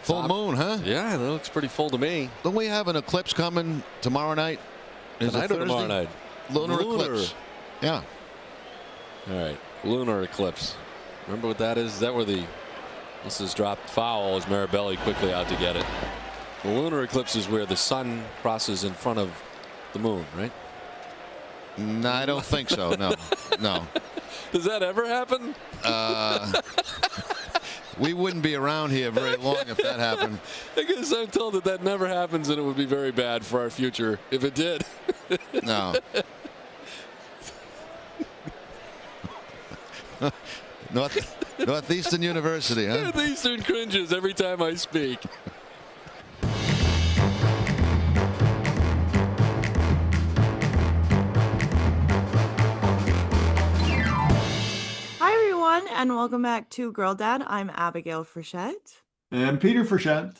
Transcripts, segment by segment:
Full moon, huh? Yeah, that looks pretty full to me. Don't we have an eclipse coming tomorrow night? Is Tonight it or tomorrow Thursday? night? Lunar eclipse. Yeah. All right, lunar eclipse. Remember what that is? Is that where this is dropped foul as Marabelli quickly out to get it? The lunar eclipse is where the sun crosses in front of the moon, right? No, I don't think so. No, no. Does that ever happen? We wouldn't be around here very long if that happened. I guess I'm told that never happens, and it would be very bad for our future if it did. No. Northeastern University, huh? Northeastern cringes every time I speak. Hi, everyone, and welcome back to GirlDad. I'm Abigail Frechette. And Peter Frechette.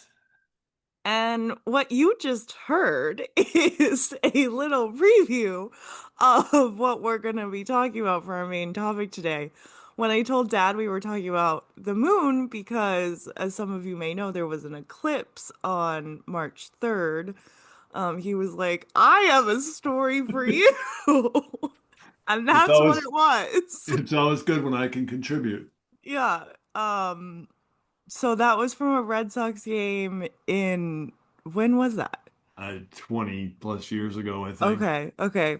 And what you just heard is a little preview of what we're going to be talking about for our main topic today. When I told Dad we were talking about the moon, because as some of you may know, there was an eclipse on March 3rd, he was like, I have a story for you. And that's what it was. It's always good when I can contribute. Yeah. So that was from a Red Sox game when was that? 20 plus years ago, I think. Okay.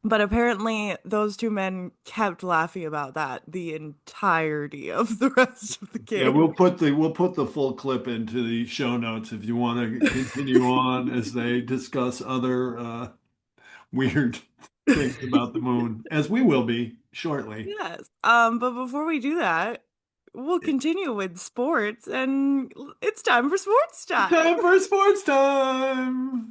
But apparently those two men kept laughing about that the entirety of the rest of the game. Yeah, we'll put the full clip into the show notes if you want to continue on as they discuss other weird things about the moon, as we will be shortly. Yes. But before we do that, we'll continue with sports, and it's time for sports time. Time for sports time.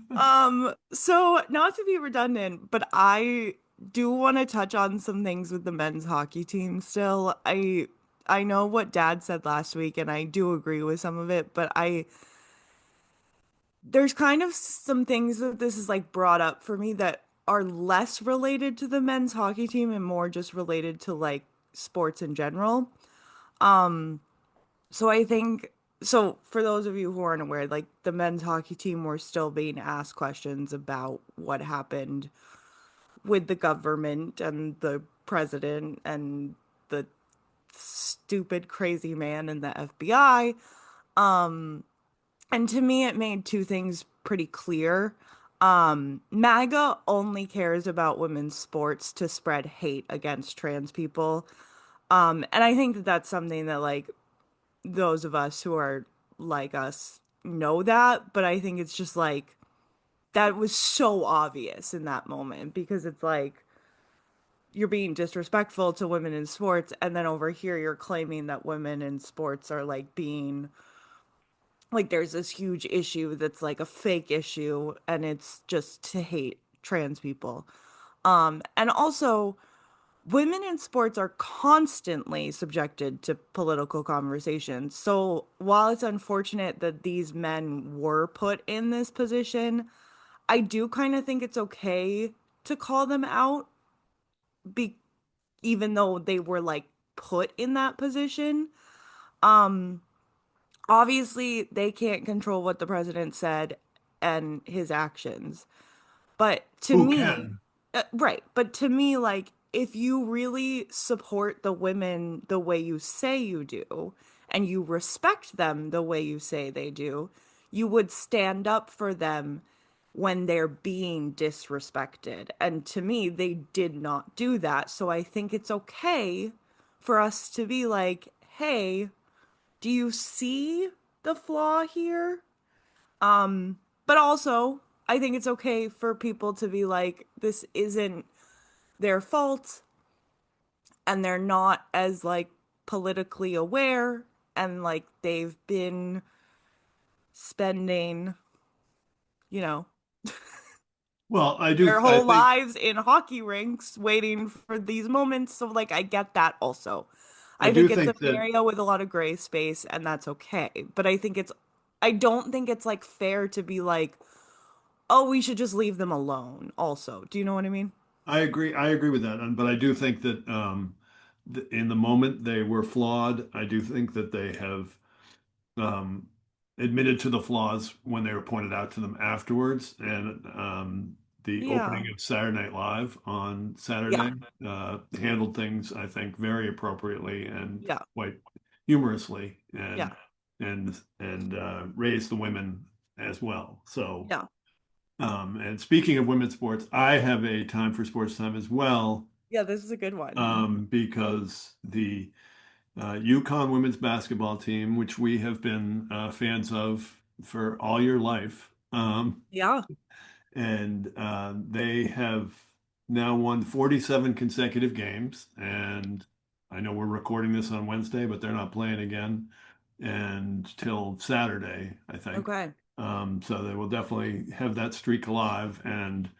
So not to be redundant, but I do want to touch on some things with the men's hockey team still. I know what Dad said last week, and I do agree with some of it, but there's kind of some things that this is like brought up for me that are less related to the men's hockey team and more just related to like sports in general. So I think, so for those of you who aren't aware, like the men's hockey team were still being asked questions about what happened with the government and the president and the stupid crazy man in the FBI. And to me, it made two things pretty clear. MAGA only cares about women's sports to spread hate against trans people. And I think that that's something that like those of us who are like us know that, but I think it's just like that was so obvious in that moment because it's like you're being disrespectful to women in sports, and then over here you're claiming that women in sports are like being like there's this huge issue that's like a fake issue and it's just to hate trans people. And also women in sports are constantly subjected to political conversations. So while it's unfortunate that these men were put in this position, I do kind of think it's okay to call them out even though they were like put in that position. Obviously they can't control what the president said and his actions. But to Who me, can? right. But to me, like, if you really support the women the way you say you do, and you respect them the way you say they do, you would stand up for them when they're being disrespected. And to me, they did not do that. So I think it's okay for us to be like, hey, do you see the flaw here? But also, I think it's okay for people to be like, this isn't their fault, and they're not as like politically aware, and like they've been spending, you know, Well, I do. their I whole think lives in hockey rinks waiting for these moments. So like I get that also. I I do think it's think an that area with a lot of gray space, and that's okay. But I don't think it's like fair to be like, oh, we should just leave them alone also. Do you know what I mean? I agree. I agree with that, but I do think that in the moment they were flawed. I do think that they have um, admitted to the flaws when they were pointed out to them afterwards. And the Yeah. opening of Saturday Night Live on Yeah. Saturday handled things, I think, very appropriately and Yeah. quite humorously, Yeah. and raised the women as well. So, Yeah. and speaking of women's sports, I have a time for sports time as well, Yeah, this is a good one. because the UConn women's basketball team, which we have been fans of for all your life, Yeah. and they have now won 47 consecutive games. And I know we're recording this on Wednesday, but they're not playing again until Saturday, I think. Okay. So they will definitely have that streak alive, and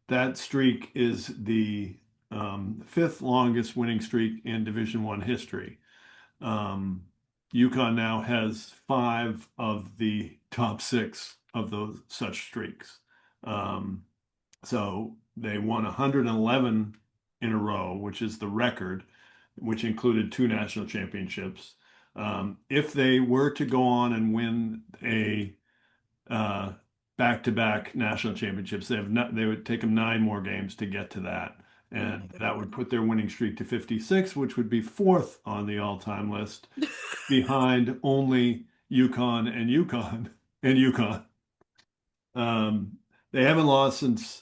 that streak is the fifth longest winning streak in Division One history. Um, UConn now has five of the top six of those such streaks. Um, so they won 111 in a row, which is the record, which included two national championships. If they were to go on and win a uh, back-to-back national championships. They would take them nine more games to get to that. Oh my And that would God. put their winning streak to 56, which would be fourth on the all-time list, behind only UConn and UConn and UConn. They haven't lost since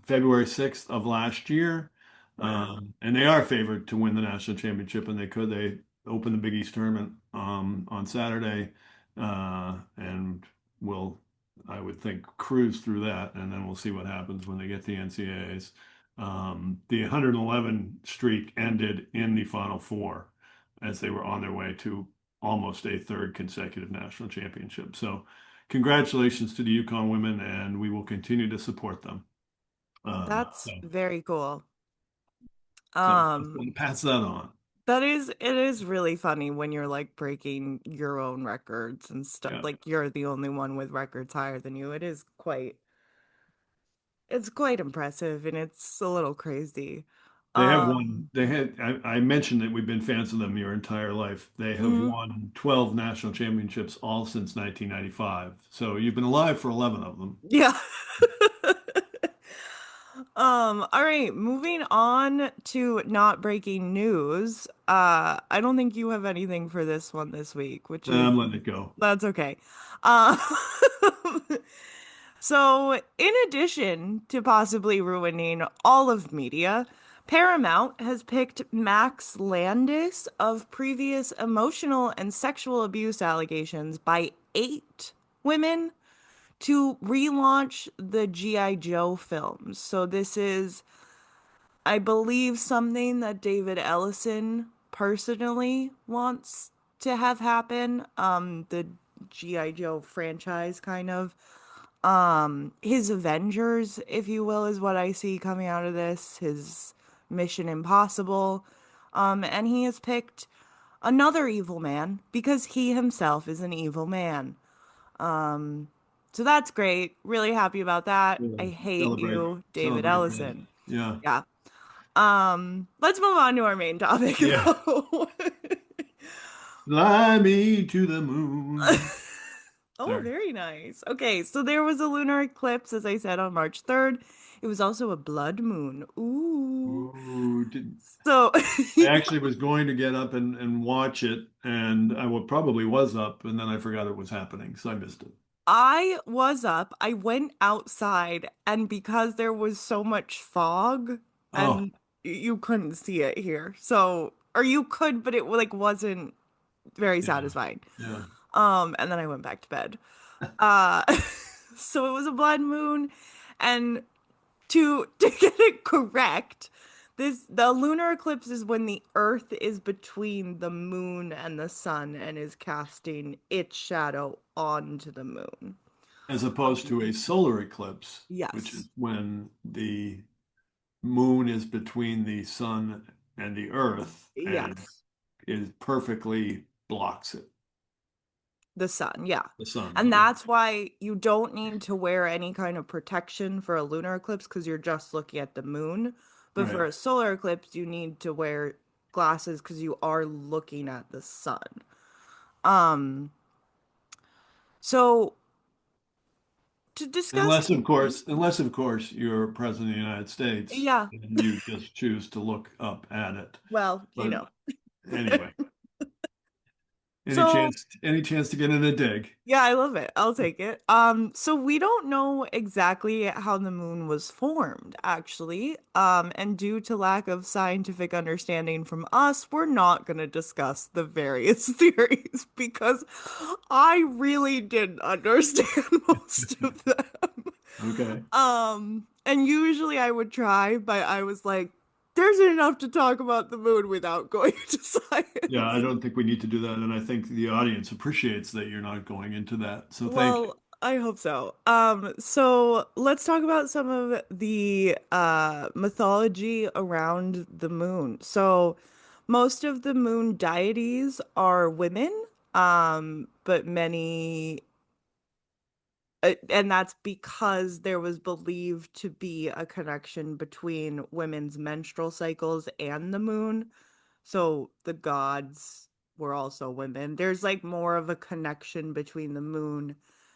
February 6th of last year. Wow. And they are favored to win the national championship, and they open the Big East tournament on Saturday, and will, I would think, cruise through that, and then we'll see what happens when they get the NCAAs. The 111 streak ended in the Final Four as they were on their way to almost a third consecutive national championship. So, congratulations to the UConn women, and we will continue to support them. Um, That's so, very cool. so I just Um, want to pass that on. it is really funny when you're like breaking your own records and stuff. Yeah. Like you're the only one with records higher than you. It's quite impressive and it's a little crazy. They have won. Um, I mentioned that we've been fans of them your entire life. They have mhm. won 12 national championships all since 1995. So you've been alive for 11 of them. Yeah. All right, moving on to not breaking news. I don't think you have anything for this one this week, which is I'm letting it go. that's okay. Um, so in addition to possibly ruining all of media, Paramount has picked Max Landis of previous emotional and sexual abuse allegations by 8 women to relaunch the G.I. Joe films. So this is, I believe, something that David Ellison personally wants to have happen. The G.I. Joe franchise kind of. His Avengers, if you will, is what I see coming out of this. His Mission Impossible. And he has picked another evil man because he himself is an evil man. So that's great. Really happy about that. Yeah. I hate Celebrate, you, David celebrate that. Ellison. Yeah. Yeah. Let's move on to our main topic Yeah. though. Fly me to the moon. Oh, Sorry. very nice. Okay, so there was a lunar eclipse, as I said, on March 3rd. It was also a blood moon. Ooh. Ooh, So I actually was going to get up and watch it, and probably was up, and then I forgot it was happening, so I missed it. I was up. I went outside, and because there was so much fog, Oh, and you couldn't see it here. So, or you could, but it like wasn't very yeah, satisfying. yeah. And then I went back to bed. Uh, so it was a blood moon, and to get it correct, the lunar eclipse is when the Earth is between the moon and the sun and is casting its shadow onto the moon. As opposed to a solar eclipse, which Yes. is when the moon is between the sun and the earth and Yes. is perfectly blocks it. The sun, yeah. The sun. And Okay. that's why you don't need to wear any kind of protection for a lunar eclipse because you're just looking at the moon. But Right. for a solar eclipse, you need to wear glasses because you are looking at the sun. Um, So to discuss the moon, Unless of course you're president of the United States yeah, and you just choose to look up at it. well, But anyway, So any chance to get in a dig? yeah, I love it. I'll take it. So we don't know exactly how the moon was formed, actually. And due to lack of scientific understanding from us, we're not going to discuss the various theories because I really didn't understand most of them. Okay. And usually I would try, but I was like, there's enough to talk about the moon without going into Yeah, I science. don't think we need to do that, and I think the audience appreciates that you're not going into that. So thank you. Well, I hope so. So let's talk about some of the mythology around the moon. So most of the moon deities are women, but many and that's because there was believed to be a connection between women's menstrual cycles and the moon. So the gods were also women. There's like more of a connection between the moon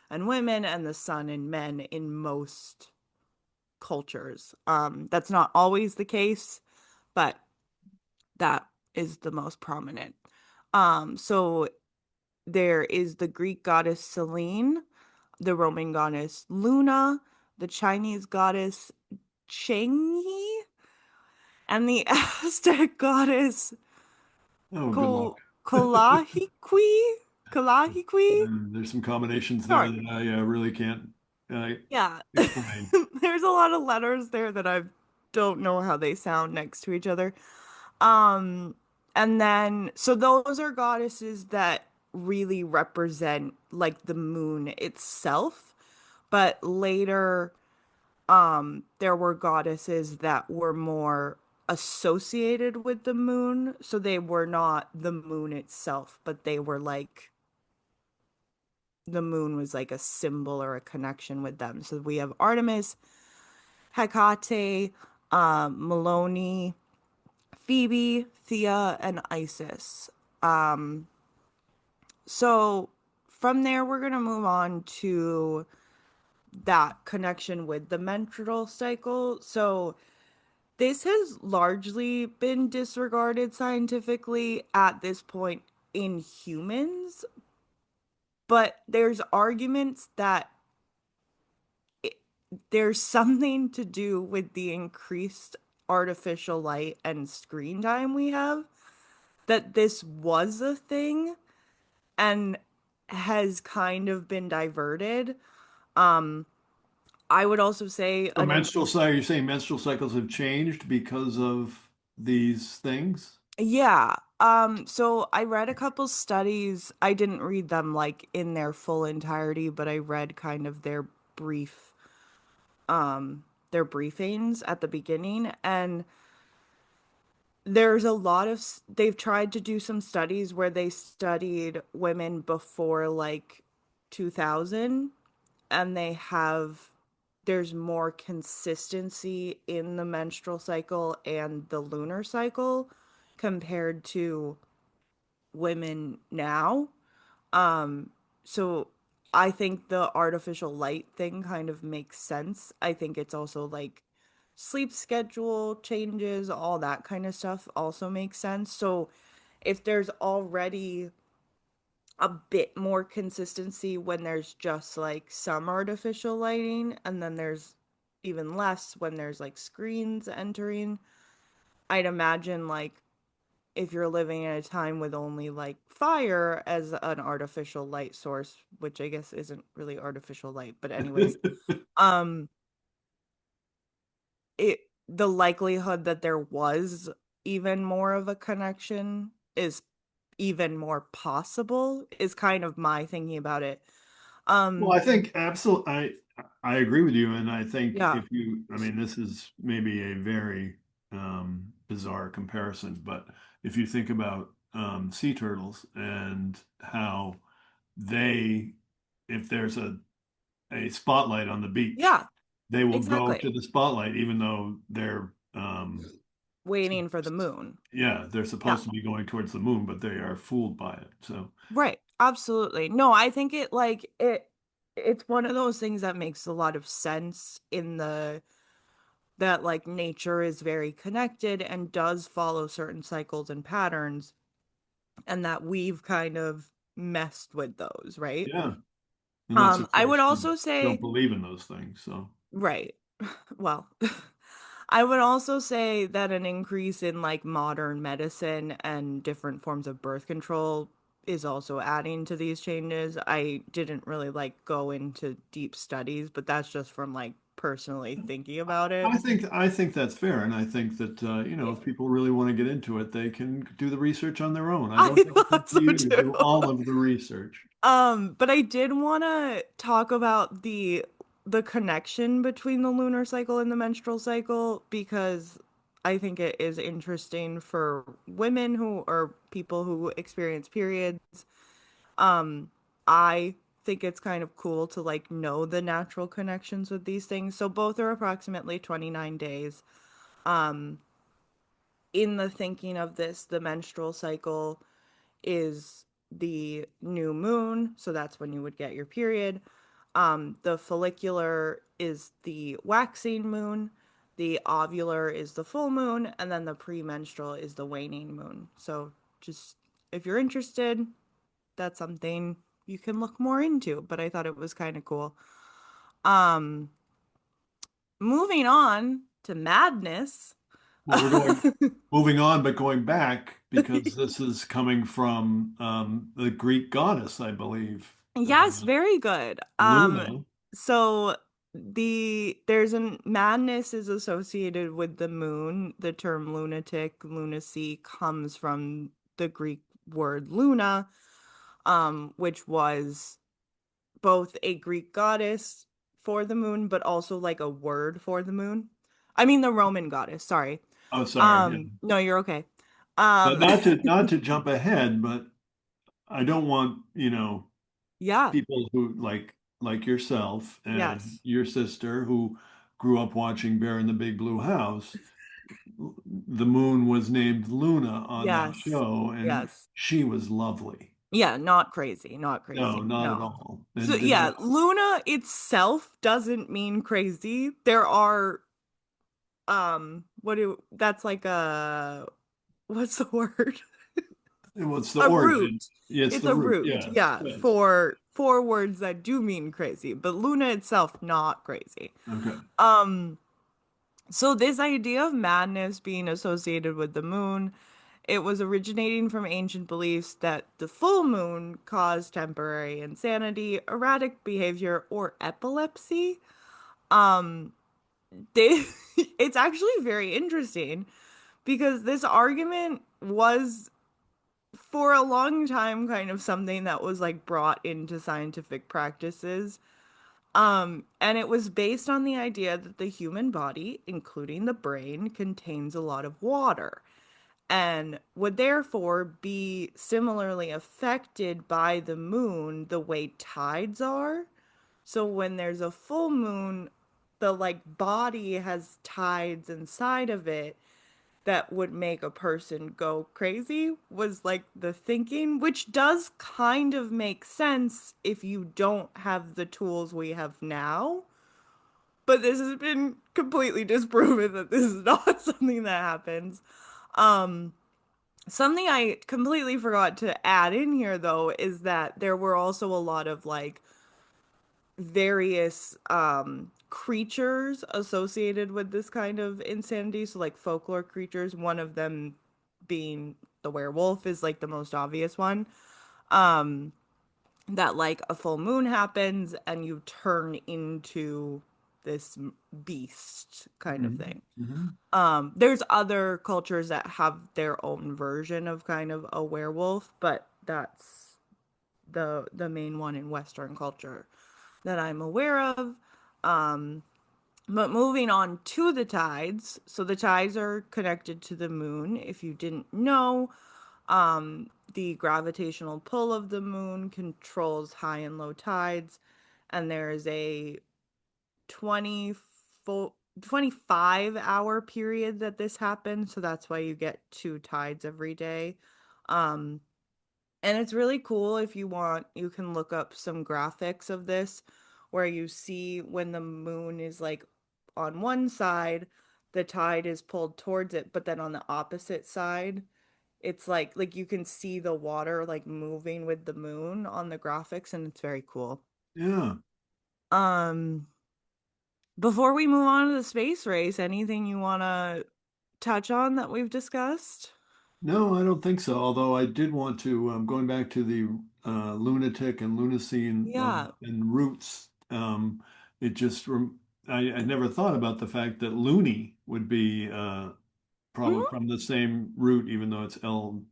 and women and the sun and men in most cultures. That's not always the case, but that is the most prominent. So there is the Greek goddess Selene, the Roman goddess Luna, the Chinese goddess Chang'e, and the Aztec goddess Oh, good luck. Ko Kalahiqui. Kalahiqui? And there's some combinations there Sorry. that I really can't uh, Yeah. explain. There's a lot of letters there that I don't know how they sound next to each other. Um, and then so those are goddesses that really represent like the moon itself. But later, there were goddesses that were more associated with the moon. So they were not the moon itself, but they were like the moon was like a symbol or a connection with them. So we have Artemis, Hecate, Maloney, Phoebe, Thea, and Isis. So from there, we're going to move on to that connection with the menstrual cycle. So this has largely been disregarded scientifically at this point in humans, but there's arguments that it, there's something to do with the increased artificial light and screen time we have, that this was a thing and has kind of been diverted. I would also say So an you're saying menstrual cycles have changed because of these things? yeah. So I read a couple studies. I didn't read them like in their full entirety, but I read kind of their briefings at the beginning, and there's a lot of they've tried to do some studies where they studied women before like 2000, and there's more consistency in the menstrual cycle and the lunar cycle compared to women now. So I think the artificial light thing kind of makes sense. I think it's also like sleep schedule changes, all that kind of stuff also makes sense. So if there's already a bit more consistency when there's just like some artificial lighting, and then there's even less when there's like screens entering, I'd imagine like if you're living in a time with only like fire as an artificial light source, which I guess isn't really artificial light, but anyways, um it the likelihood that there was even more of a connection is even more possible is kind of my thinking about it. Well, Um I think absolutely, I agree with you, and I think yeah. if you, I mean, this is maybe a very bizarre comparison, but if you think about sea turtles and how they, if there's a spotlight on the beach, Yeah, they will go to exactly. the spotlight even though they're waiting for the moon. Yeah, they're Yeah. supposed to be going towards the moon, but they are fooled by it. So Right. Absolutely. No, I think it's one of those things that makes a lot of sense in the that like nature is very connected and does follow certain cycles and patterns, and that we've kind of messed with those, right? yeah, unless of I would course you also don't say, believe in those things. So right. Well, I would also say that an increase in like modern medicine and different forms of birth control is also adding to these changes. I didn't really like go into deep studies, but that's just from like personally thinking about it. I think that's fair, and I think that Yeah. if people really want to get into it, they can do the research on their own. I I don't think it's up thought to so you to too. do all of the research. But I did want to talk about the connection between the lunar cycle and the menstrual cycle because I think it is interesting for women who or people who experience periods. Um, I think it's kind of cool to like know the natural connections with these things. So both are approximately 29 days. Um, in the thinking of this, the menstrual cycle is the new moon, so that's when you would get your period. The follicular is the waxing moon, the ovular is the full moon, and then the premenstrual is the waning moon. So just if you're interested, that's something you can look more into, but I thought it was kind of cool. Um, moving on to madness. Well, we're going moving on, but going back because this is coming from the Greek goddess, I believe, Yes, very good. Luna. So there's an madness is associated with the moon. The term lunatic, lunacy comes from the Greek word luna, which was both a Greek goddess for the moon, but also like a word for the moon. I mean the Roman goddess, sorry. Oh, sorry. Yeah. No, you're okay. But Um, not to jump ahead, but I don't want, yeah, people who like yourself and yes, your sister who grew up watching Bear in the Big Blue House. The moon was named Luna on that yes, show, and yes. she was lovely. Yeah, not crazy, not No, crazy. not at No. all. So And yeah, Luna itself doesn't mean crazy. There are what do that's like a what's the word? what's the A origin? root. It's It's the a root. root, Yes, yeah, yes. for words that do mean crazy, but Luna itself not crazy. Okay. Um so this idea of madness being associated with the moon, it was originating from ancient beliefs that the full moon caused temporary insanity, erratic behavior, or epilepsy. Um, they, it's actually very interesting because this argument was for a long time kind of something that was like brought into scientific practices. And it was based on the idea that the human body, including the brain, contains a lot of water and would therefore be similarly affected by the moon the way tides are. So when there's a full moon, the like body has tides inside of it that would make a person go crazy was like the thinking, which does kind of make sense if you don't have the tools we have now. But this has been completely disproven that this is not something that happens. Um, Something I completely forgot to add in here though is that there were also a lot of like various creatures associated with this kind of insanity. So like folklore creatures, one of them being the werewolf is like the most obvious one. Um that like a full moon happens and you turn into this beast kind of Mhm, thing. mhm. There's other cultures that have their own version of kind of a werewolf, but that's the main one in Western culture that I'm aware of. Um, but moving on to the tides, so the tides are connected to the moon. If you didn't know, the gravitational pull of the moon controls high and low tides, and there is a 24 25-hour period that this happened, so that's why you get two tides every day. Um and it's really cool. If you want, you can look up some graphics of this where you see when the moon is like on one side, the tide is pulled towards it, but then on the opposite side, it's like you can see the water like moving with the moon on the graphics, and it's very cool. Yeah. Um before we move on to the space race, anything you want to touch on that we've discussed? No, I don't think so. Although I did want to, going back to the lunatic and lunacy Yeah. and roots, it just, I never thought about the fact that loony would be probably Mhm. from the same root, even though it's Loon.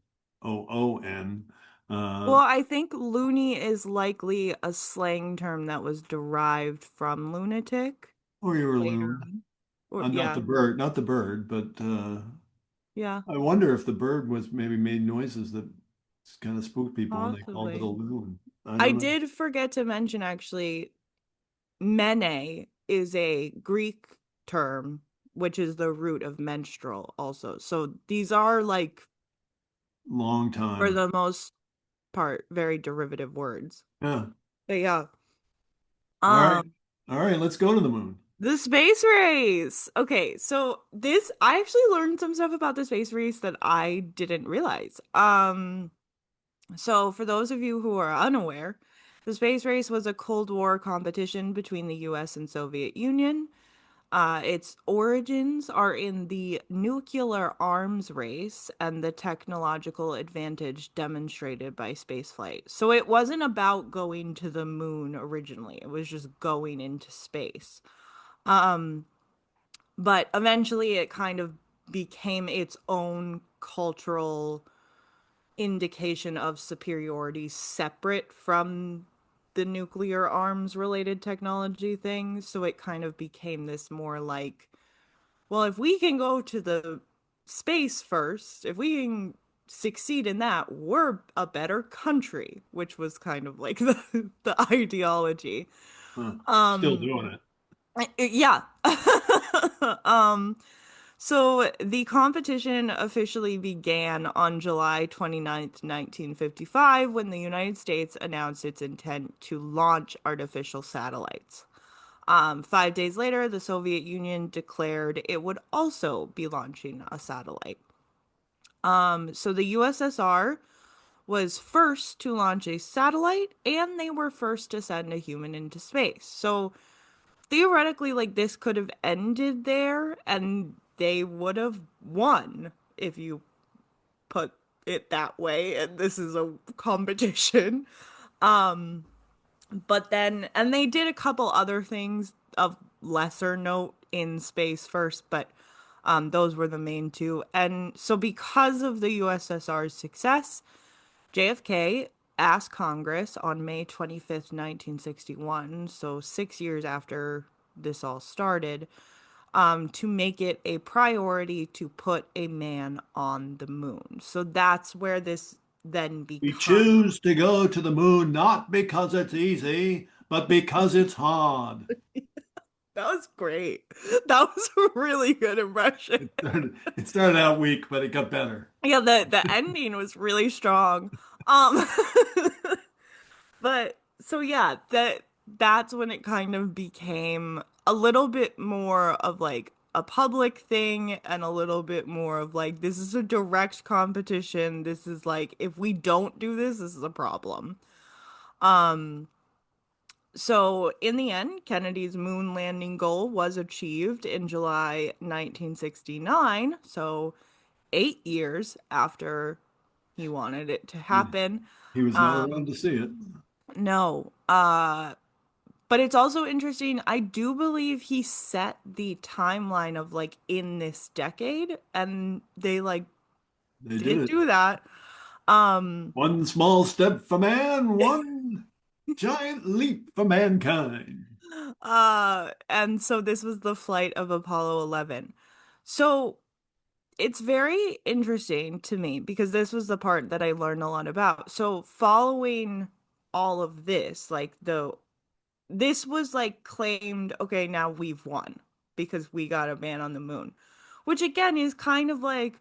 Well, Uh, I think loony is likely a slang term that was derived from lunatic or you're a later loon. on. Or Not yeah, not the bird, but yeah, I wonder if the bird was maybe made noises that kind of spooked people and they called it a possibly. loon. I I don't know. did forget to mention actually, mene is a Greek term, which is the root of menstrual also. So these are like, Long for time. the most part, very derivative words. Yeah. But yeah. All right. Um All right. Let's go to the moon. the space race. Okay, so this I actually learned some stuff about the space race that I didn't realize. So for those of you who are unaware, the space race was a Cold War competition between the US and Soviet Union. Its origins are in the nuclear arms race and the technological advantage demonstrated by spaceflight. So it wasn't about going to the moon originally, it was just going into space. Um, but eventually it kind of became its own cultural indication of superiority separate from the nuclear arms related technology thing. So it kind of became this more like, well, if we can go to the space first, if we can succeed in that, we're a better country, which was kind of like the ideology. Huh. Still Um doing it. yeah. um so the competition officially began on July 29th, 1955, when the United States announced its intent to launch artificial satellites. 5 days later, the Soviet Union declared it would also be launching a satellite. So the USSR was first to launch a satellite, and they were first to send a human into space. So theoretically, like, this could have ended there and they would have won if you put it that way, and this is a competition. But then, and they did a couple other things of lesser note in space first, but those were the main two. And so because of the USSR's success, JFK asked Congress on May 25th, 1961, so 6 years after this all started, to make it a priority to put a man on the moon. So that's where this then We becomes. choose to go to the moon not because it's easy, but because it's hard. That was great. That was a really good impression. It started out weak, but it got better. Yeah, the ending was really strong. Um but so yeah, that's when it kind of became a little bit more of like a public thing, and a little bit more of like, this is a direct competition. This is like, if we don't do this, this is a problem. So in the end, Kennedy's moon landing goal was achieved in July 1969, so 8 years after he wanted it to Yeah. happen. He was not around to see it. No. But it's also interesting. I do believe he set the timeline of like in this decade, and they like They did did it. do that. Um, One small step for man, one giant leap for mankind. and so this was the flight of Apollo 11. So it's very interesting to me because this was the part that I learned a lot about. So following all of this, like this was like claimed, okay, now we've won because we got a man on the moon. Which again is kind of like,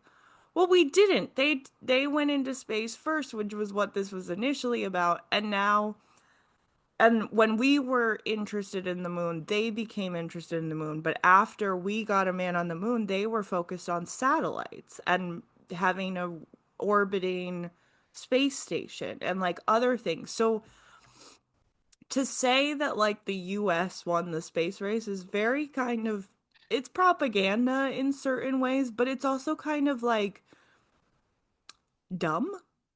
well, we didn't. They went into space first, which was what this was initially about, and now and when we were interested in the moon, they became interested in the moon. But after we got a man on the moon, they were focused on satellites and having a orbiting space station and like other things. So to say that like the US won the space race is very kind of, it's propaganda in certain ways, but it's also kind of like dumb.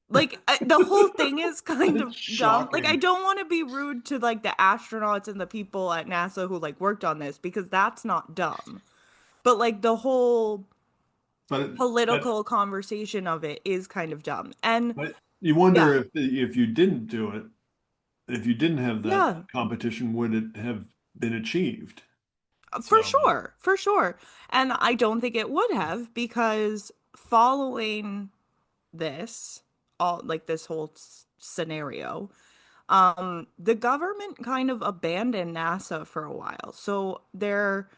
Like the whole thing is kind It's of dumb. Like I shocking. don't want to be rude to like the astronauts and the people at NASA who like worked on this because that's not dumb. But like the whole But but political conversation of it is kind of dumb. And but you wonder yeah, if you didn't do it, if you didn't have that yeah, competition, would it have been achieved? for So, sure, for sure. And I don't think it would have because following this, all like this whole scenario, the government kind of abandoned NASA for a while. So they're,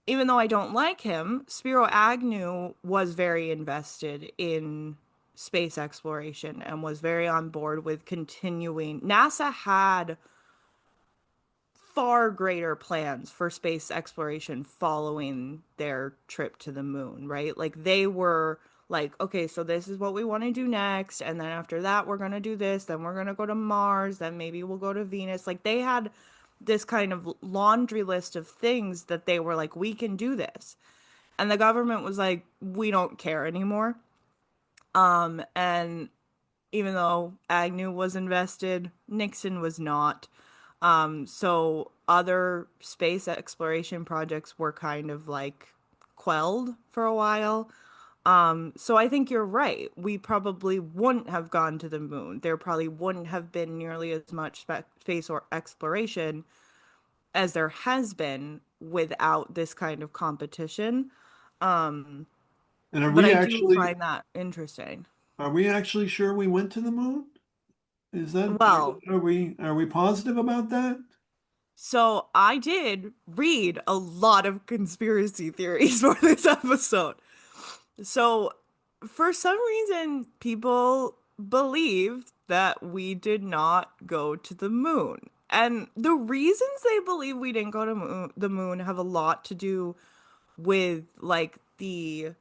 even though I don't like him, Spiro Agnew was very invested in space exploration and was very on board with continuing. NASA had far greater plans for space exploration following their trip to the moon, right? Like they were like, okay, so this is what we want to do next, and then after that we're going to do this, then we're going to go to Mars, then maybe we'll go to Venus. Like they had this kind of laundry list of things that they were like, we can do this. And the government was like, we don't care anymore. And even though Agnew was invested, Nixon was not. So other space exploration projects were kind of like quelled for a while. So I think you're right. We probably wouldn't have gone to the moon. There probably wouldn't have been nearly as much space or exploration as there has been without this kind of competition. Um, and but I do find that interesting. are we actually sure we went to the moon? Is that Well, are we positive about that? so I did read a lot of conspiracy theories for this episode. So for some reason, people believe that we did not go to the moon. And the reasons they believe we didn't go to the moon have a lot to do with like the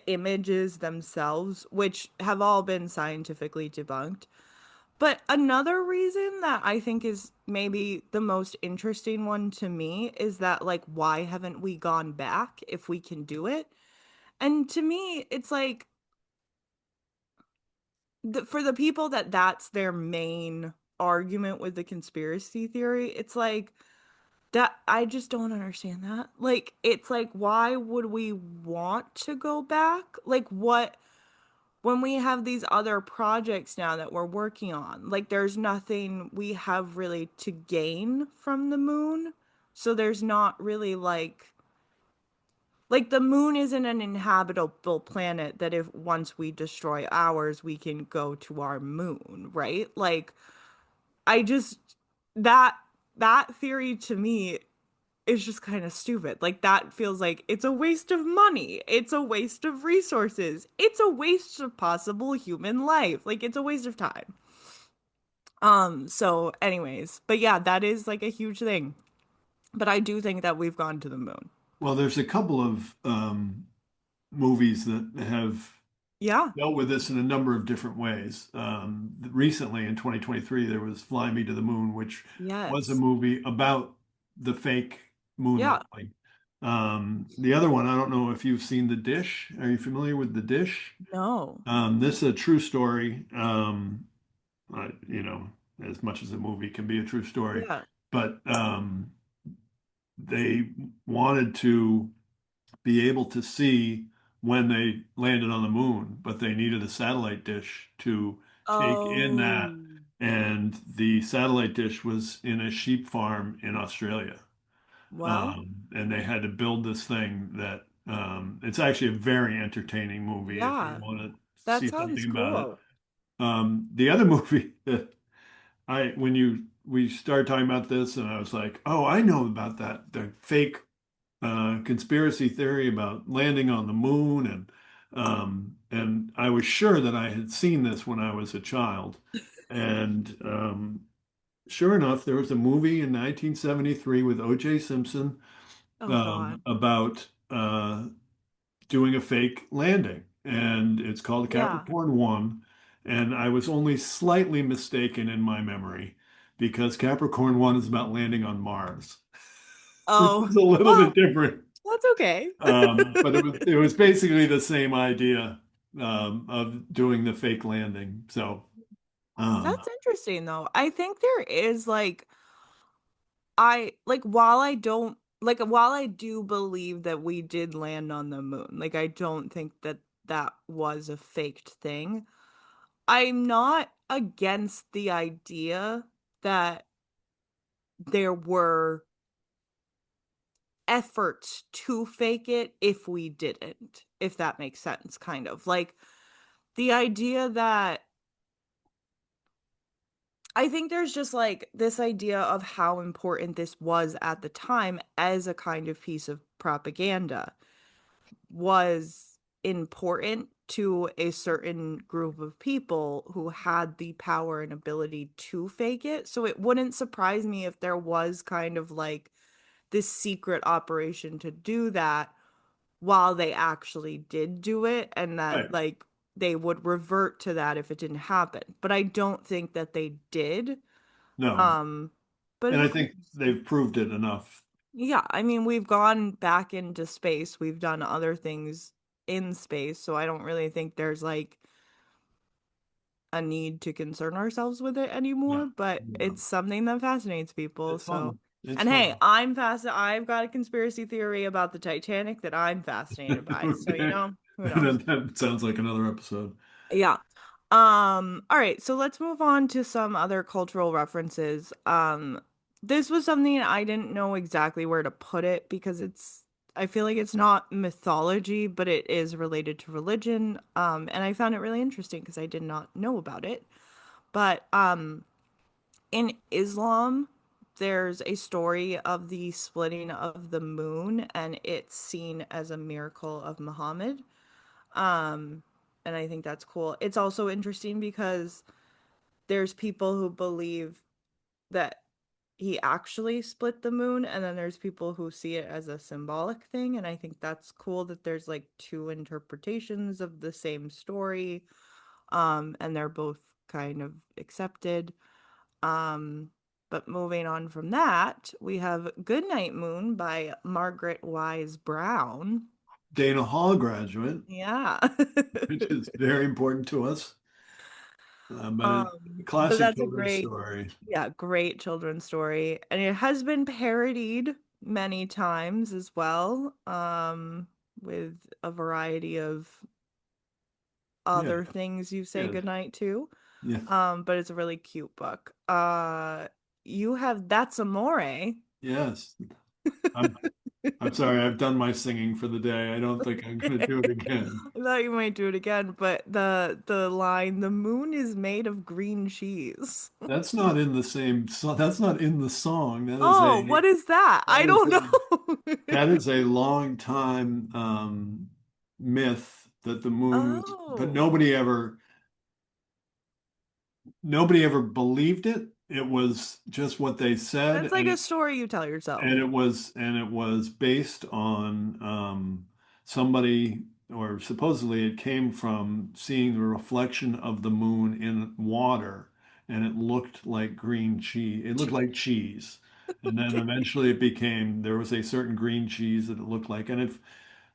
images themselves, which have all been scientifically debunked. But another reason that I think is maybe the most interesting one to me is that, like, why haven't we gone back if we can do it? And to me, it's like for the people that that's their main argument with the conspiracy theory, it's like that I just don't understand that. Like, it's like, why would we want to go back? Like, what? When we have these other projects now that we're working on, like there's nothing we have really to gain from the moon. So there's not really like the moon isn't an inhabitable planet that if once we destroy ours, we can go to our moon, right? Like I just that that theory to me is just kind of stupid. Like that feels like it's a waste of money. It's a waste of resources. It's a waste of possible human life. Like it's a waste of time. So anyways, but yeah, that is like a huge thing. But I do think that we've gone to the moon. Well, there's a couple of movies that have Yeah. dealt with this in a number of different ways. Recently, in 2023, there was Fly Me to the Moon, which was a Yes. movie about the fake moon Yeah. landing. The other one, I don't know if you've seen The Dish. Are you familiar with The Dish? No. This is a true story. You know, as much as a movie can be a true story, Yeah. but they wanted to be able to see when they landed on the moon, but they needed a satellite dish to take in that. Oh. And the satellite dish was in a sheep farm in Australia. Well, And they had to build this thing that it's actually a very entertaining movie if you yeah. want to That see sounds something about it. cool. The other movie that when you we started talking about this, and I was like, "Oh, I know about that the fake conspiracy theory about landing on the moon," and I was sure that I had seen this when I was a child, and sure enough, there was a movie in 1973 with O.J. Simpson Oh God. about doing a fake landing, and it's called Yeah. Capricorn 1. And I was only slightly mistaken in my memory because Capricorn 1 is about landing on Mars, which Oh, is a little bit well, different. that's okay. But it was basically the same idea of doing the fake landing. So um, That's interesting though. I think there is like I like while I don't like while I do believe that we did land on the moon, like I don't think that that was a faked thing. I'm not against the idea that there were efforts to fake it if we didn't, if that makes sense, kind of. Like the idea that I think there's just like this idea of how important this was at the time as a kind of piece of propaganda was important to a certain group of people who had the power and ability to fake it. So it wouldn't surprise me if there was kind of like this secret operation to do that while they actually did do it, and that right, like they would revert to that if it didn't happen. But I don't think that they did. no, Um, but and I who think knows? they've proved it enough. Yeah, I mean, we've gone back into space. We've done other things in space, so I don't really think there's like a need to concern ourselves with it Yeah, anymore, but yeah. it's something that fascinates people. It's So, fun. It's and hey, fun. I've got a conspiracy theory about the Titanic that I'm fascinated by. So, Okay. who knows? That sounds like another episode. Yeah. All right, so let's move on to some other cultural references. This was something I didn't know exactly where to put it because I feel like it's not mythology, but it is related to religion. And I found it really interesting because I did not know about it. But in Islam, there's a story of the splitting of the moon, and it's seen as a miracle of Muhammad. Um, and I think that's cool. It's also interesting because there's people who believe that he actually split the moon, and then there's people who see it as a symbolic thing. And I think that's cool that there's like two interpretations of the same story. And they're both kind of accepted. Um, but moving on from that, we have Goodnight Moon by Margaret Wise Brown. Dana Hall graduate, Yeah. which is very important to us, but a But classic that's a children's great, story. yeah, great children's story. And it has been parodied many times as well, with a variety of Yeah, other things you say yeah, goodnight to. yeah, But it's a really cute book. You have That's Amore. yes. I'm I'm sorry, I've done my singing for the day. I don't think I'm going to do it again. I thought you might do it again, but the line, the moon is made of green cheese. That's not in the same song. That's not in the song. Oh, what is that? I That is don't a know. that is a long time myth that the moon was, but Oh, nobody ever believed it. It was just what they said, that's like a story you tell yourself. and it was based on somebody, or supposedly it came from seeing the reflection of the moon in water, and it looked like green cheese. It looked like cheese. And then Okay. eventually it became, there was a certain green cheese that it looked like. And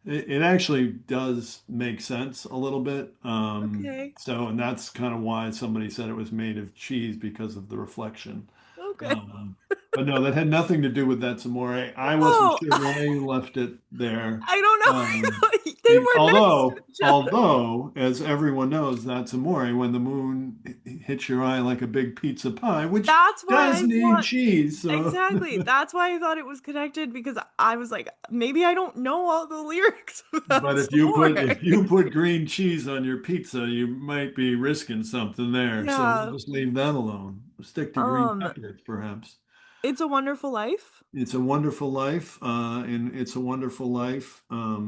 it actually does make sense a little bit. Okay. And that's kind of why somebody said it was made of cheese because of the reflection. Okay. Um, but no, that had nothing to do with that Amore. I wasn't Oh, sure why you left it there. I don't Um, know. They were next to although, each other. although, as everyone knows, that's Amore when the moon hits your eye like a big pizza pie, which That's why does I need thought cheese. So, exactly. That's why I thought it was connected because I was like, maybe I don't know all the lyrics but about if you S'more. put if you put green cheese on your pizza, you might be risking something there. So we'll Yeah. just leave that alone. Stick to green Um, peppers, perhaps. It's a Wonderful Life. It's a Wonderful Life, and It's a Wonderful Life. Oh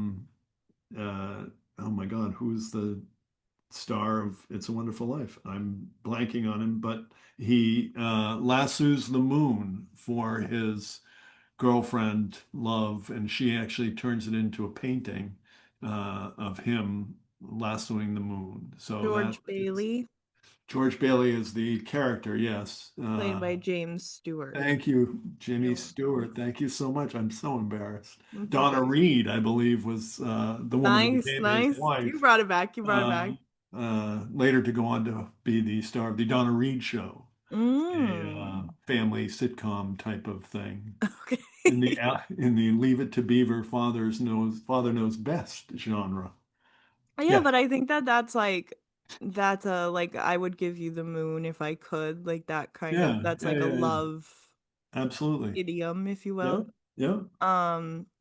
my God, who's the star of It's a Wonderful Life? I'm blanking on him, but he lassos the moon for his girlfriend, love, and she actually turns it into a painting of him lassoing the moon. So that George is Bailey, George Bailey is the character, yes. played by James Stewart. Thank you, Jimmy You're Stewart. Thank you so much. I'm so embarrassed. welcome. Donna Reed, I believe, was the woman who Nice, became his nice. You wife, brought it back. You brought it uh, back. later to go on to be the star of the Donna Reed Show, a Mm. family sitcom type of thing. Okay. In the Leave It to Beaver, father knows best genre. Yeah, Yeah, but I think that that's a like I would give you the moon if I could, like that kind of that's like a yeah. love Absolutely. idiom, if you will. Yep, yep.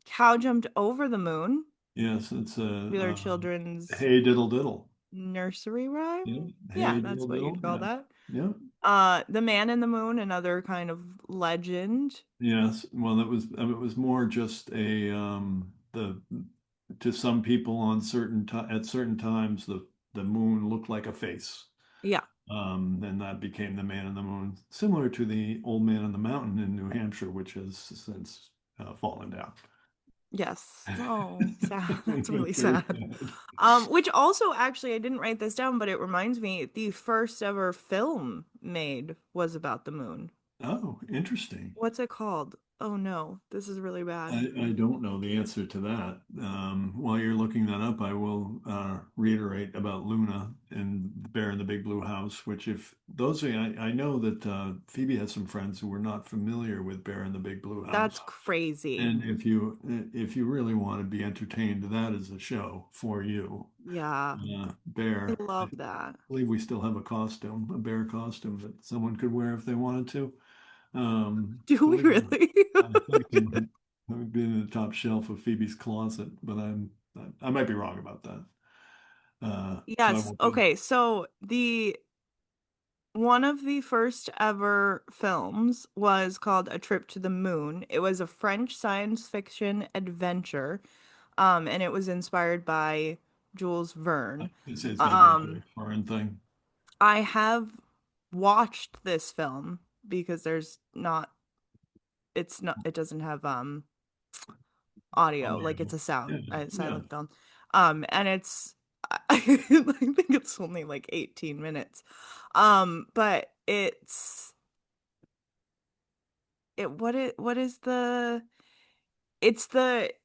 Cow Jumped Over the Moon, Yes, it's a popular children's hey diddle diddle. nursery rhyme. Yeah, Yeah, hey that's diddle what you'd diddle. call Yeah, that. yeah. The Man in the Moon, another kind of legend. Yes, well, it was more just a the to some people on certain at certain times the moon looked like a face. Yeah. And that became the man in the moon, similar to the old man in the mountain in New Hampshire, which has since fallen down. Yes. Oh, sad. That's really Very sad. sad. Which also actually I didn't write this down, but it reminds me the first ever film made was about the moon. Oh, interesting. What's it called? Oh no, this is really bad. I don't know the answer to that. While you're looking that up, I will reiterate about Luna and the Bear in the Big Blue House, which if those are, I know that Phoebe has some friends who were not familiar with Bear in the Big Blue That's House. crazy. And if you really want to be entertained, that is a show for you. Yeah, I Bear, I love that. believe we still have a bear costume that someone could wear if they wanted to. Do we Believe it or really? not, I think it might be in the top shelf of Phoebe's closet, but I might be wrong about that. So I Yes. won't be. Okay, so the one of the first ever films was called A Trip to the Moon. It was a French science fiction adventure, and it was inspired by Jules Verne. It's got to be a Um, very foreign thing. I have watched this film because it doesn't have audio, like it's Audio. a Yeah, yeah. silent film. And it's I think it's only like 18 minutes. But what is the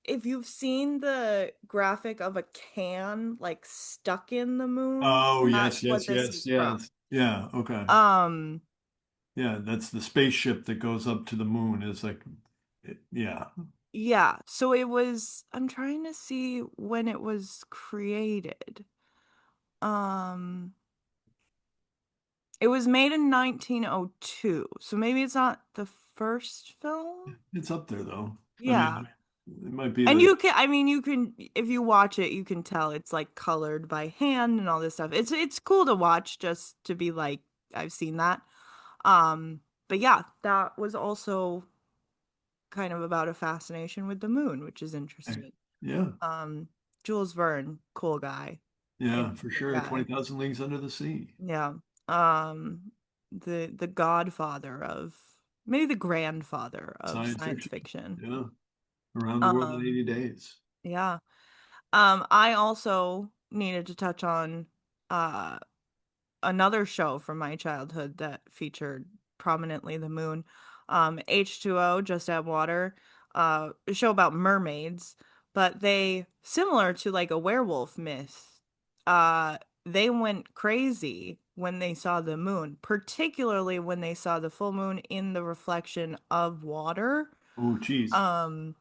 if you've seen the graphic of a can like stuck in the moon, Oh, yes, that's what yes, this yes, is from. yes. Yeah, okay. Um, Yeah, that's the spaceship that goes up to the moon. Yeah. yeah, so I'm trying to see when it was created. Um, it was made in 1902, so maybe it's not the first film. It's up there though. I Yeah. mean, it might be And the I mean, you can, if you watch it, you can tell it's like colored by hand and all this stuff. It's cool to watch just to be like, I've seen that. But yeah, that was also kind of about a fascination with the moon, which is interesting. yeah, Um, Jules Verne, cool guy, yeah, for interesting sure. guy. 20,000 Leagues Under the Sea. Yeah. Um, the godfather of maybe the grandfather of Science science fiction. fiction. Yeah. Around the World in Um, 80 Days. yeah. I also needed to touch on uh another show from my childhood that featured prominently the moon. H2O, Just Add Water, a show about mermaids, but they similar to like a werewolf myth. They went crazy when they saw the moon, particularly when they saw the full moon in the reflection of water. Oh, geez. Um,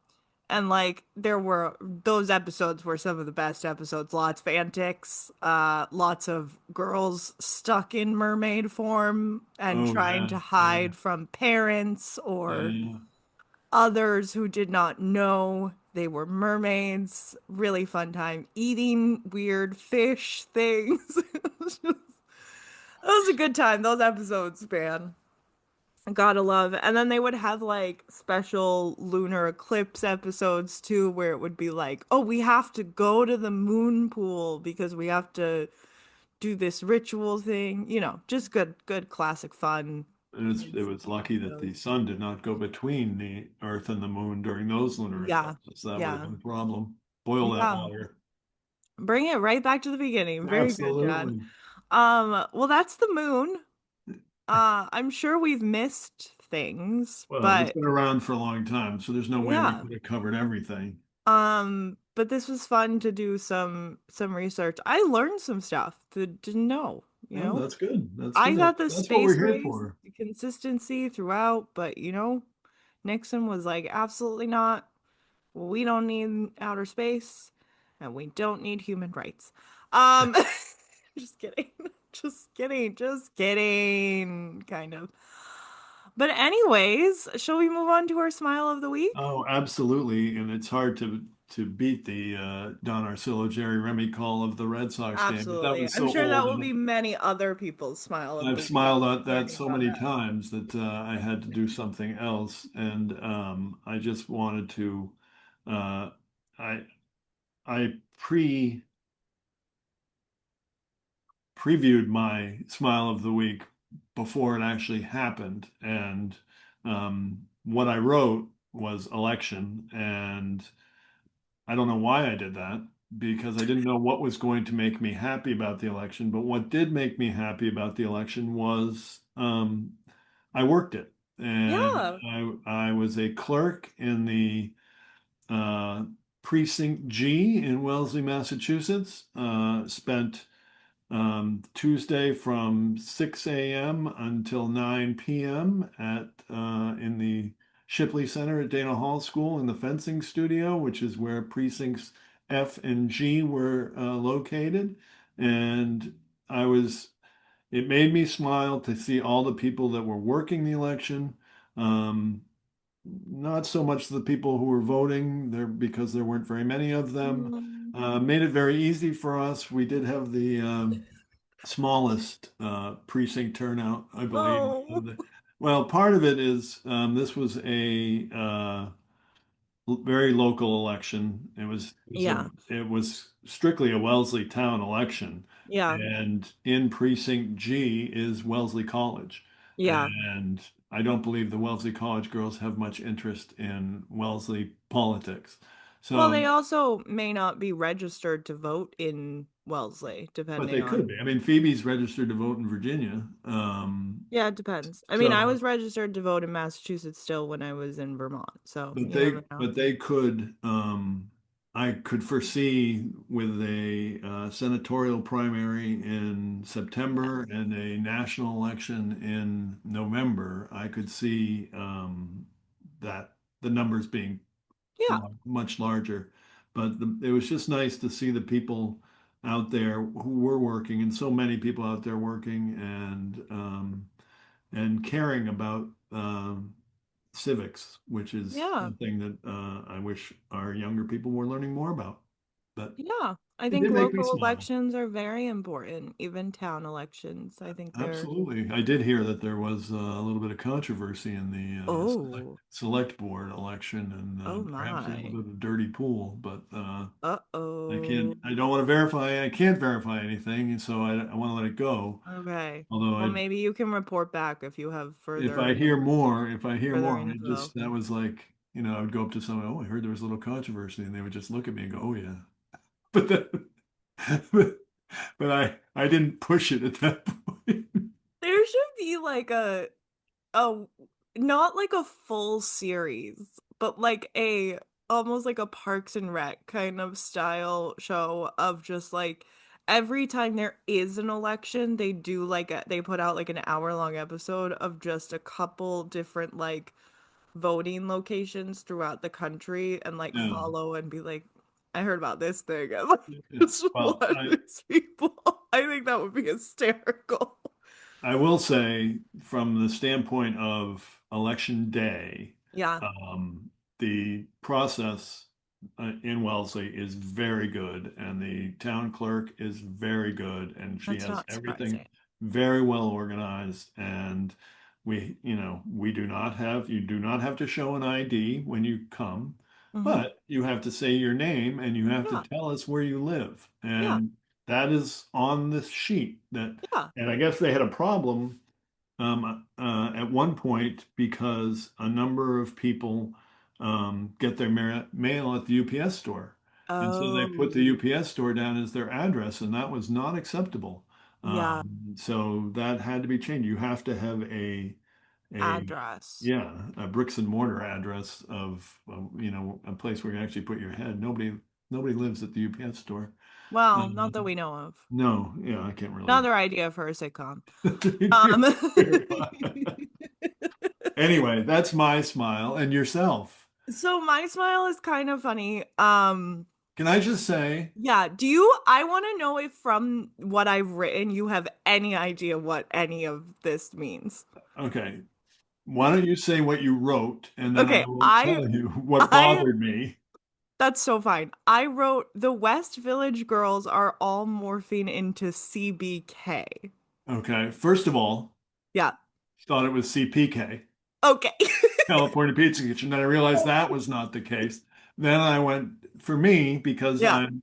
and like there were those episodes were some of the best episodes. Lots of antics, lots of girls stuck in mermaid form and Oh, trying yeah, to yeah, hide from parents or yeah. others who did not know they were mermaids. Really fun time eating weird fish things. It was a good time, those episodes, man. Gotta love. And then they would have like special lunar eclipse episodes too, where it would be like, oh, we have to go to the moon pool because we have to do this ritual thing. Just good classic fun And it kids was lucky that shows. the sun did not go between the Earth and the moon during those lunar Yeah. eclipses. That would have Yeah. been a problem. Boil that Yeah. water. Bring it right back to the beginning. Very good, John. Absolutely. Well, that's the moon. I'm sure we've missed things, Well, it's but been around for a long time, so there's no way we yeah. could have covered everything. But this was fun to do some research. I learned some stuff that didn't know, you No, know. that's good. That's I good. thought the That's what we're space here race, for. the consistency throughout, but Nixon was like, absolutely not. We don't need outer space, and we don't need human rights. Um, just kidding. Just kidding, kind of. But anyways, shall we move on to our smile of the week? Oh, absolutely. And it's hard to beat the Don Arcillo, Jerry Remy call of the Red Sox game, but that Absolutely. was I'm so sure that old. will be many other people's smile of I've the week smiled at that learning so about many that. times that I had to do something else, and I just wanted to. Uh, I I previewed my smile of the week before it actually happened, and what I wrote was election, and I don't know why I did that because I didn't know what was going to make me happy about the election. But what did make me happy about the election was I worked it, and Yeah. I was a clerk in the uh, precinct G in Wellesley, Massachusetts. Spent Tuesday from 6 a.m. until 9 p.m. at in the Shipley Center at Dana Hall School in the fencing studio, which is where precincts F and G were located. And I was, it made me smile to see all the people that were working the election. Um, not so much the people who were voting there because there weren't very many of them. Mm. Made it very easy for us. We did have the smallest precinct turnout, I believe. Oh, Well, part of it is this was a very local election. yeah. It was strictly a Wellesley town election, Yeah. and in precinct G is Wellesley College, Yeah. and I don't believe the Wellesley College girls have much interest in Wellesley politics. Well, So they also may not be registered to vote in Wellesley, but depending they could on. be. I mean, Phoebe's registered to vote in Virginia. Yeah, it depends. I mean, I So was registered to vote in Massachusetts still when I was in Vermont, so but you never know. they could I could foresee with a senatorial primary in September and a national election in November, I could see that the numbers being Yeah. much larger. But it was just nice to see the people out there who were working, and so many people out there working and caring about civics, which is Yeah. something that I wish our younger people were learning more about. But Yeah. I it think did make me local smile. elections are very important, even town elections. I think they're. Absolutely. I did hear that there was a little bit of controversy in the Oh. select board election and Oh perhaps a little my. bit of a dirty pool, but Uh-oh. I don't want to verify, I can't verify anything, and so I want to let it go. Okay. Although Well, maybe you can report back if you have if I hear further more, info. that was like, I would go up to someone, oh, I heard there was a little controversy, and they would just look at me and go, oh yeah. But then, but, I didn't push it at that point. There should be like a not like a full series, but like a almost like a Parks and Rec kind of style show of just like every time there is an election, they do they put out like an hour-long episode of just a couple different like voting locations throughout the country and like Yeah. follow and be like, I heard about this thing. And like Yeah. just Well, watch these people. I think that would be hysterical. I will say from the standpoint of election day, Yeah, the process in Wellesley is very good, and the town clerk is very good, and she that's has not everything surprising. very well organized. And we do not have, you do not have to show an ID when you come, Hmm. but you have to say your name and you have to Yeah. tell us where you live. Yeah. And that is on this sheet that, Yeah. and I guess they had a problem at one point because a number of people get their mail at the UPS store. And so they put the Oh, UPS store down as their address, and that was not acceptable. yeah. So that had to be changed. You have to have a Address. yeah, a bricks and mortar address of a place where you actually put your head. Nobody lives at the UPS store. Well, not that Um, we know of. no, yeah, I can't really. Another idea for a sitcom. Um, Anyway, that's my smile and yourself. so my smile is kind of funny. Can I just say, Yeah, I want to know if from what I've written you have any idea what any of this means. okay, why don't you say what you wrote and then I Okay, will tell you what I bothered me. that's so fine. I wrote the West Village girls are all morphing into CBK. Okay, first of all, Yeah. thought it was CPK, Okay. California Pizza Kitchen. Then I realized that was not the case. Then I went for me because Yeah. I'm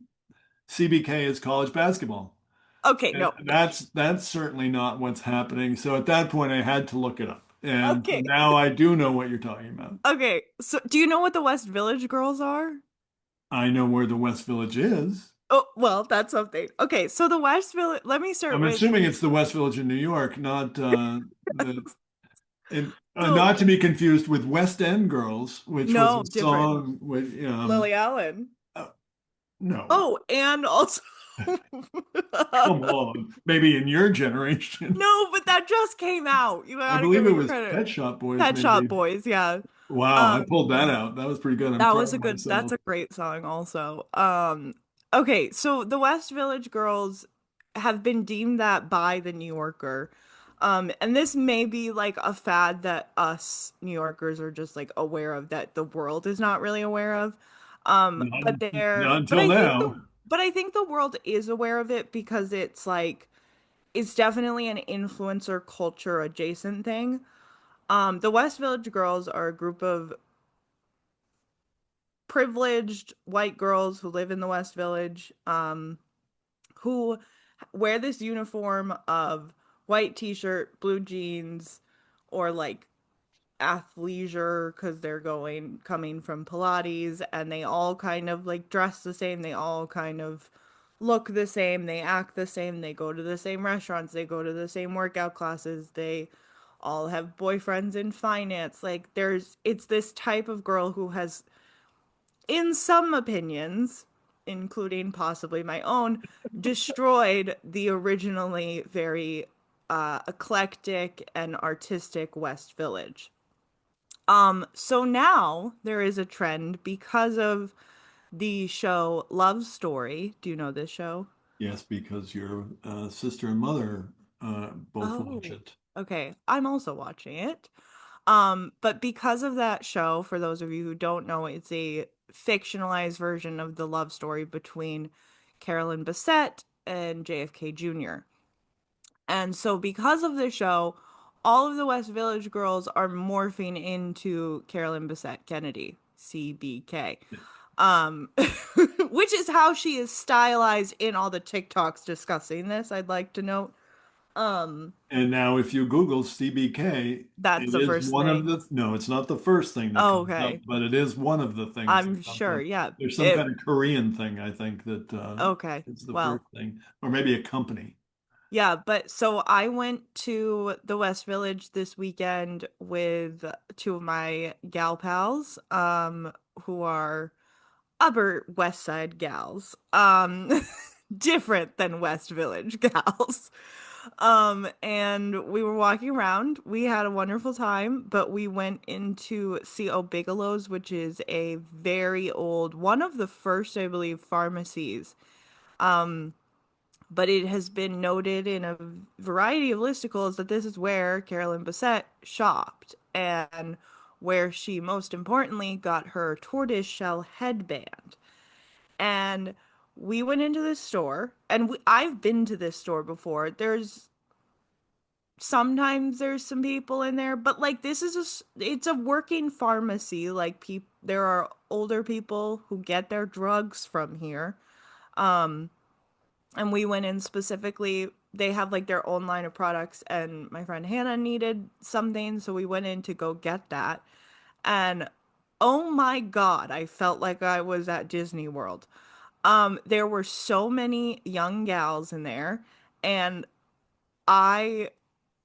CBK is college basketball. Okay, And no. that's certainly not what's happening. So at that point, I had to look it up. And so Okay. now I do know what you're talking about. Okay. So do you know what the West Village girls are? I know where the West Village is. Oh, well, that's something. Okay, so the West Village, let me start I'm with assuming it's the West Village in New York, not so not to be confused with West End Girls, which was no, a different. song with Lily Allen. uh, no, Oh, and also come on, maybe in your generation. no, but that just came out. You I gotta give believe it me was credit. Pet Shop Boys, Pet Shop maybe. Boys, yeah. Wow, I pulled that Um, out. That was pretty good. I'm that proud was of a good, that's myself. a great song also. Okay, so the West Village girls have been deemed that by the New Yorker. And this may be like a fad that us New Yorkers are just like aware of that the world is not really aware of. Not, But not until now. I think the world is aware of it because it's like it's definitely an influencer culture adjacent thing. The West Village girls are a group of privileged white girls who live in the West Village, who wear this uniform of white t-shirt, blue jeans, or like athleisure because they're coming from Pilates, and they all kind of like dress the same. They all kind of look the same. They act the same. They go to the same restaurants. They go to the same workout classes. They all have boyfriends in finance. Like it's this type of girl who has, in some opinions, including possibly my own, destroyed the originally very eclectic and artistic West Village. So now there is a trend because of the show Love Story. Do you know this show? Yes, because your sister and mother both watch Oh, it. okay. I'm also watching it. But because of that show, for those of you who don't know, it's a fictionalized version of the love story between Carolyn Bessette and JFK Jr. And so because of the show, all of the West Village girls are morphing into Carolyn Bessette Kennedy, CBK. Which is how she is stylized in all the TikToks discussing this, I'd like to note. Um, And now, if you Google CBK, that's it the is first one of thing. the, no, it's not the first thing that Oh, comes up, okay. but it is one of the things I'm that comes sure, up. yeah. There's some It kind of Korean thing, I think, that okay. is the Well, first thing, or maybe a company. yeah, but so I went to the West Village this weekend with two of my gal pals, who are Upper West Side gals. Different than West Village gals. And we were walking around. We had a wonderful time, but we went into C.O. Bigelow's, which is a very old, one of the first, I believe, pharmacies. But it has been noted in a variety of listicles that this is where Carolyn Bessette shopped and where she most importantly got her tortoiseshell headband. And we went into this store, and I've been to this store before. There's sometimes there's some people in there, but like this is it's a working pharmacy. Like there are older people who get their drugs from here. And we went in specifically, they have like their own line of products, and my friend Hannah needed something, so we went in to go get that. And oh my God, I felt like I was at Disney World. There were so many young gals in there, and I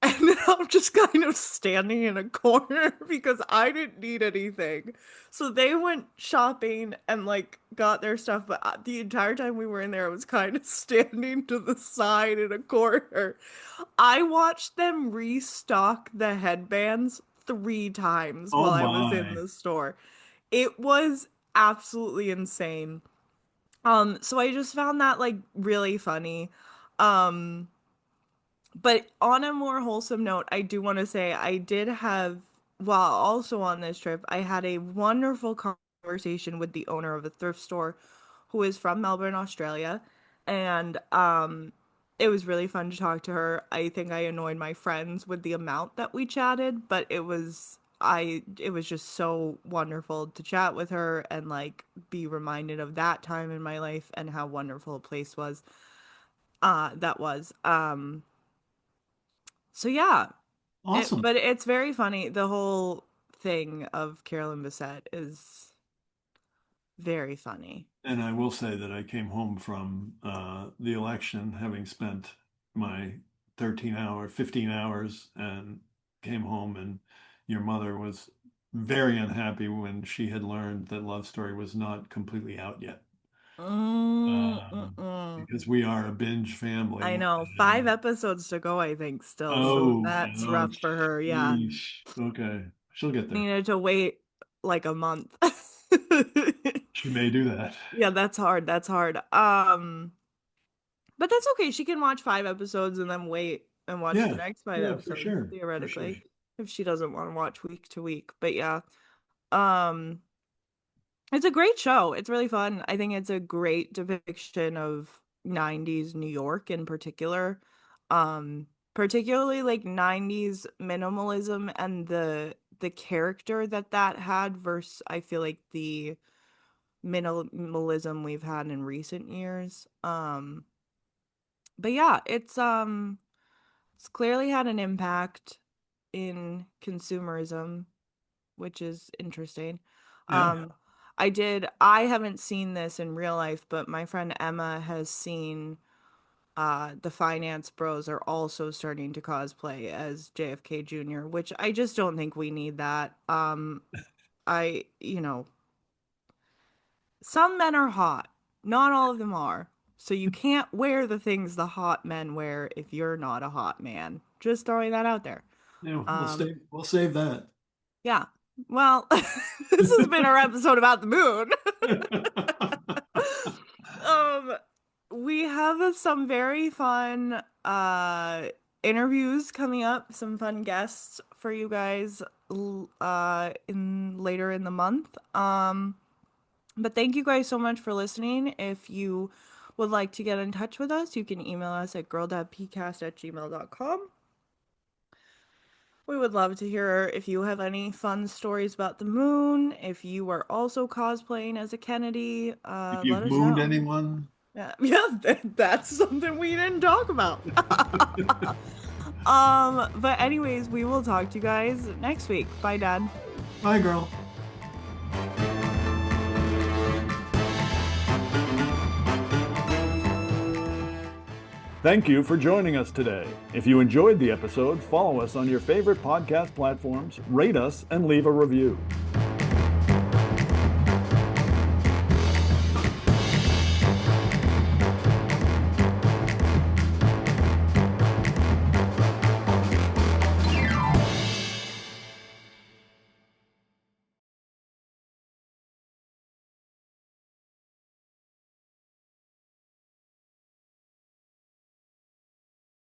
ended up just kind of standing in a corner because I didn't need anything. So they went shopping and like got their stuff, but the entire time we were in there, I was kind of standing to the side in a corner. I watched them restock the headbands 3 times Oh while I was in my. the store. It was absolutely insane. So I just found that like really funny. Um, but on a more wholesome note, I do want to say I did have, while also on this trip, I had a wonderful conversation with the owner of a thrift store who is from Melbourne, Australia. And it was really fun to talk to her. I think I annoyed my friends with the amount that we chatted, but it was just so wonderful to chat with her and like be reminded of that time in my life and how wonderful a place was. That was. So yeah, Awesome. but it's very funny. The whole thing of Carolyn Bessette is very funny. And I will say that I came home from the election having spent my 15 hours, and came home, and your mother was very unhappy when she had learned that Love Story was not completely out yet. Because we are a binge I family. know. 5 episodes to go, I think, still. So Oh, that's oh, rough for her. Yeah. sheesh. Okay. She'll get there. Needed to wait like a month. She may do that. Yeah, that's hard. That's hard. But that's okay. She can watch 5 episodes and then wait and watch the Yeah. next five Yeah, for episodes, sure. For sure. theoretically, if she doesn't want to watch week to week. But yeah. Um, it's a great show. It's really fun. I think it's a great depiction of 90s New York in particular. Particularly like 90s minimalism and the character that had versus I feel like the minimalism we've had in recent years. But yeah, it's clearly had an impact in consumerism, which is interesting. Yeah. Um, I haven't seen this in real life, but my friend Emma has seen the Finance Bros are also starting to cosplay as JFK Jr., which I just don't think we need that. You know, some men are hot, not all of them are. So you can't wear the things the hot men wear if you're not a hot man. Just throwing that out there. Yeah, Um, we'll save that. yeah. Well, this has been our episode about the moon. um we have some very fun interviews coming up, some fun guests for you guys in later in the month. But thank you guys so much for listening. If you would like to get in touch with us, you can email us at girldadpcast@gmail.com. We would love to hear if you have any fun stories about the moon. If you are also cosplaying as a Kennedy, If let you've us mooned know. anyone, Yeah, that's something we didn't talk about. But anyways, we will talk to you guys next week. Bye, Dad. bye, girl. Thank you for joining us today. If you enjoyed the episode, follow us on your favorite podcast platforms, rate us, and leave a review.